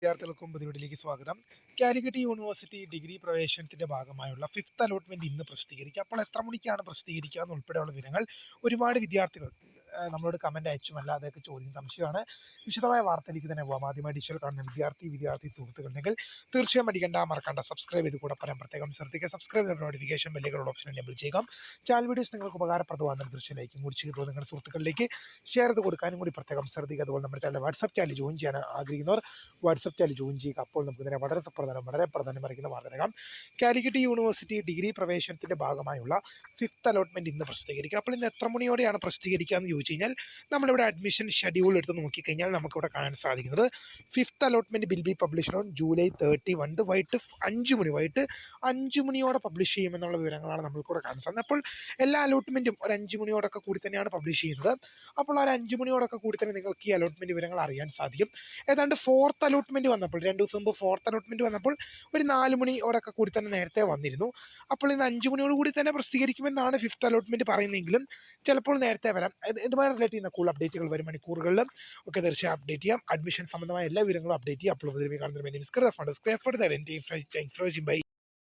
വിദ്യാർത്ഥികൾക്കും പുതിയവിടിലേക്ക് സ്വാഗതം. Calicut university degree പ്രവേശനത്തിന്റെ ഭാഗമായുള്ള ഫിഫ്ത്ത് അലോട്ട്മെന്റ് ഇന്ന് പ്രസിദ്ധീകരിക്കുക. അപ്പോൾ എത്ര മണിക്കാണ് പ്രസിദ്ധീകരിക്കുക എന്നുൾപ്പെടെയുള്ള വിവരങ്ങൾ ഒരുപാട് വിദ്യാർത്ഥികൾ നമ്മളോട് കമന്റ് അയച്ചുമല്ല അതൊക്കെ ചോദ്യം സംശയമാണ്. വിശദമായ വാർത്തയിലേക്ക് തന്നെ പോകാം. ആദ്യമായി ഡിജിറ്റൽ കാണുന്ന വിദ്യാർത്ഥി സുഹൃത്തുക്കളുണ്ടെങ്കിൽ തീർച്ചയായും അടിക്കേണ്ട മറക്കണ്ട സബ്സ്ക്രൈബ് ചെയ്ത് കൂടെ പറയാൻ പ്രത്യേകം ശ്രദ്ധിക്കുക. സബ്സ്ക്രൈബ് ചെയ്ത നോട്ടിഫിക്കേഷൻ ബെല്ലുകളുടെ ഓപ്ഷൻ എനേബിൾ ചെയ്യുക. ചാനൽ വീഡിയോസ് നിങ്ങൾക്ക് ഉപകാരപ്രദമാകുന്ന തീർച്ചയായും ലൈക്കും കൂടി ചെയ്തു നിങ്ങളുടെ സുഹൃത്തുക്കളിലേക്ക് ഷെയർ ചെയ്ത് കൊടുക്കാനും കൂടി പ്രത്യേകം ശ്രദ്ധിക്കുക. അതുപോലെ നമ്മുടെ ചാനൽ വാട്സ്ആപ്പ് ചാനൽ ജോയിൻ ചെയ്യാൻ ആഗ്രഹിക്കുന്നവർ വാട്സ്ആപ്പ് ചാനൽ ജോയിൻ ചെയ്യുക. അപ്പോൾ നമുക്ക് തന്നെ വളരെ പ്രാധാന്യം അറിയിക്കുന്ന വാർത്തകൾ. കാലിക്കറ്റ് യൂണിവേഴ്സിറ്റി ഡിഗ്രി പ്രവേശനത്തിന്റെ ഭാഗമായുള്ള ഫിഫ്ത്ത് അലോട്ട്മെന്റ് ഇന്ന് പ്രസിദ്ധീകരിക്കുക. അപ്പോൾ ഇന്ന് എത്ര മണിയോടെയാണ് പ്രസിദ്ധീകരിക്കുക എന്ന് ചോദിച്ചു കഴിഞ്ഞാൽ നമ്മളിവിടെ അഡ്മിഷൻ ഷെഡ്യൂൾ എടുത്ത് നോക്കിക്കഴിഞ്ഞാൽ നമുക്കിവിടെ കാണാൻ സാധിക്കുന്നത് fifth allotment bill B publish on July 31 വൈകിട്ട് 5 മണിയോടെ പബ്ലിഷ് ചെയ്യുമെന്നുള്ള വിവരങ്ങളാണ് നമ്മൾക്കൂടെ കാണാൻ സാധിക്കുന്നത്. അപ്പോൾ എല്ലാ അലോട്ട്മെന്റും ഒരു 5 മണിയോടൊക്കെ കൂടി തന്നെയാണ് പബ്ലിഷ് ചെയ്യുന്നത്. അപ്പോൾ ആ ഒരു 5 മണിയോടൊക്കെ കൂടി തന്നെ നിങ്ങൾക്ക് ഈ അലോട്ട്മെന്റ് വിവരങ്ങൾ അറിയാൻ സാധിക്കും. ഏതാണ്ട് ഫോർത്ത് അലോട്ട്മെന്റ് വന്നപ്പോൾ 2 ദിവസം മുമ്പ് ഫോർത്ത് അലോട്ട്മെന്റ് വന്നപ്പോൾ ഒരു 4 മണിയോടൊക്കെ കൂടി തന്നെ നേരത്തെ വന്നിരുന്നു. അപ്പോൾ ഇന്ന് 5 മണിയോട് കൂടി തന്നെ പ്രസിദ്ധീകരിക്കുമെന്നാണ് ഫിഫ്ത്ത് അലോട്ട്മെന്റ് പറയുന്നതെങ്കിലും ചിലപ്പോൾ നേരത്തെ വരാം. ഇതുമായി റിലേറ്റ് ചെയ്യുന്ന കൂടുതൽ അപ്ഡേറ്റുകൾ വരും മണിക്കൂറുകളിലും ഒക്കെ തീർച്ചയായും അപ്ഡേറ്റ് ചെയ്യാം. അഡ്മിഷൻ സംബന്ധമായ എല്ലാ വിവരങ്ങളും അപ്ഡേറ്റ് ചെയ്യാം. അപ്പോൾ കാണുന്ന